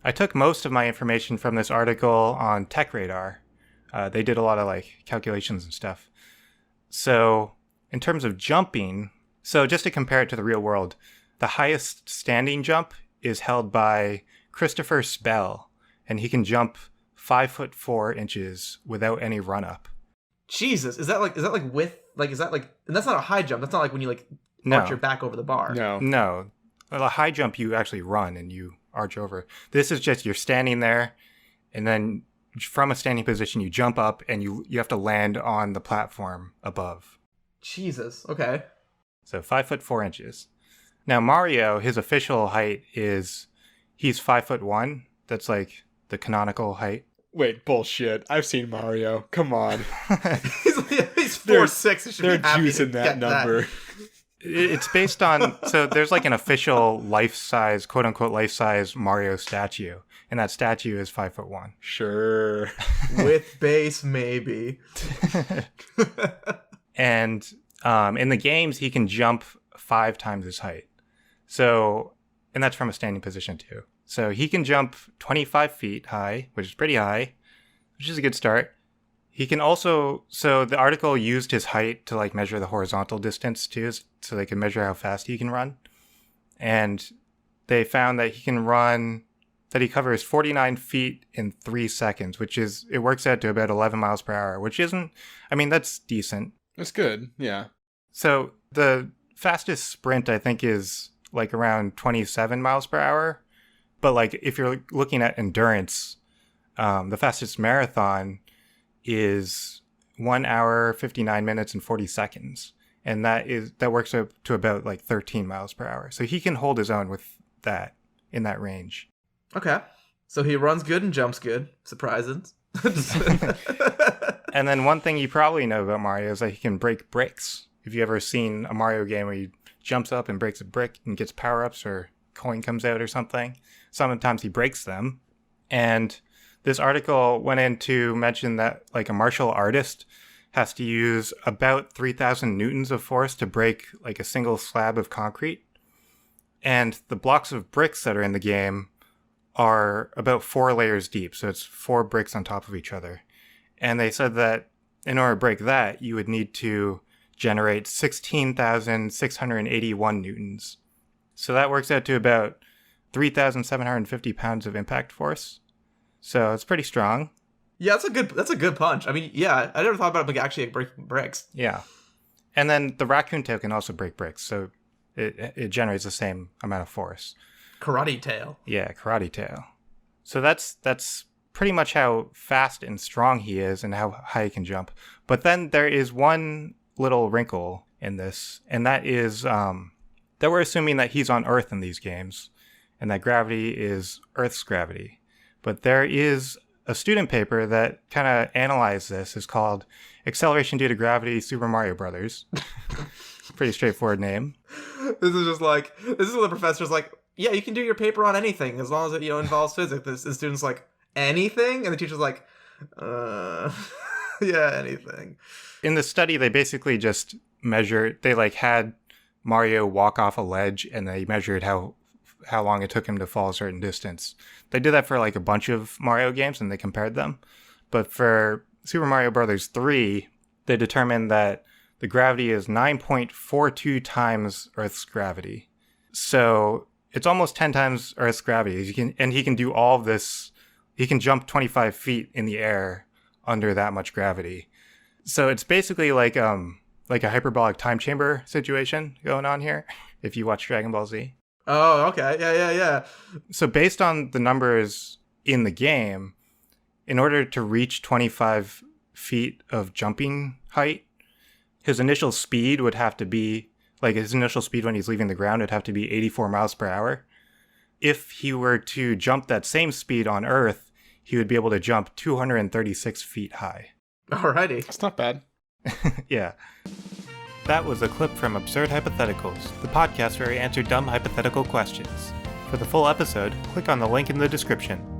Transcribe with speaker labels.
Speaker 1: I took most of my information from this article on Tech Radar. They did a lot of like calculations and stuff. So in terms of jumping, so just to compare it to the real world, the highest standing jump is held by Christopher Spell, and he can jump 5'4" without any run up.
Speaker 2: Jesus, is that like with like is that like and that's not a high jump. That's not like when you like arch your back over the bar.
Speaker 1: No. Well, a high jump you actually run and you arch over. This is just you're standing there, and then from a standing position you jump up and you have to land on the platform above.
Speaker 2: Jesus. Okay.
Speaker 1: So 5'4". Now Mario, his official height is he's 5'1". That's like the canonical height.
Speaker 3: Wait, bullshit. I've seen Mario. Come on.
Speaker 2: he's 4'6".
Speaker 3: They're juicing that number.
Speaker 1: It's based on, so there's like an official life-size, quote-unquote life-size Mario statue, and that statue is 5'1".
Speaker 3: Sure.
Speaker 2: With base, maybe.
Speaker 1: And in the games, he can jump 5 times his height. So, and that's from a standing position too. So he can jump 25 feet high, which is pretty high, which is a good start. He can also, so the article used his height to like measure the horizontal distance too, so they can measure how fast he can run. And they found that he can run, that he covers 49 feet in 3 seconds, which is, it works out to about 11 miles per hour, which isn't, I mean, that's decent.
Speaker 3: That's good, yeah.
Speaker 1: So the fastest sprint, I think, is like around 27 miles per hour. But like if you're looking at endurance, the fastest marathon is 1 hour, 59 minutes, and 40 seconds. And that works up to about like 13 miles per hour. So he can hold his own with that in that range.
Speaker 2: Okay. So he runs good and jumps good. Surprises.
Speaker 1: And then one thing you probably know about Mario is that he can break bricks. Have you ever seen a Mario game where he jumps up and breaks a brick and gets power-ups or coin comes out or something? Sometimes he breaks them. And this article went in to mention that like a martial artist has to use about 3,000 newtons of force to break like a single slab of concrete. And the blocks of bricks that are in the game are about 4 layers deep. So it's 4 bricks on top of each other. And they said that in order to break that, you would need to generate 16,681 newtons. So that works out to about 3,750 pounds of impact force. So it's pretty strong.
Speaker 2: Yeah, that's a good punch. I mean, yeah, I never thought about it like actually breaking bricks.
Speaker 1: Yeah. And then the raccoon tail can also break bricks, so it generates the same amount of force.
Speaker 2: Karate tail.
Speaker 1: Yeah, karate tail. So that's pretty much how fast and strong he is and how high he can jump. But then there is one little wrinkle in this, and that is that we're assuming that he's on Earth in these games, and that gravity is Earth's gravity. But there is a student paper that kind of analyzed this. It's called Acceleration Due to Gravity Super Mario Brothers. Pretty straightforward name.
Speaker 2: This is what the professor's like, yeah, you can do your paper on anything as long as it involves physics. The student's like, anything? And the teacher's like, yeah, anything.
Speaker 1: In the study, they basically just had Mario walk off a ledge, and they measured how long it took him to fall a certain distance. They did that for like a bunch of Mario games, and they compared them. But for Super Mario Bros. 3, they determined that the gravity is 9.42 times Earth's gravity. So it's almost 10 times Earth's gravity. He can do all of this. He can jump 25 feet in the air under that much gravity. So it's basically like a hyperbolic time chamber situation going on here, if you watch Dragon Ball Z.
Speaker 2: Oh, okay. Yeah.
Speaker 1: So based on the numbers in the game, in order to reach 25 feet of jumping height, his initial speed would have to be, like his initial speed when he's leaving the ground would have to be 84 miles per hour. If he were to jump that same speed on Earth, he would be able to jump 236 feet high.
Speaker 2: Alrighty.
Speaker 3: That's not bad.
Speaker 1: Yeah. That was a clip from Absurd Hypotheticals, the podcast where we answer dumb hypothetical questions. For the full episode, click on the link in the description.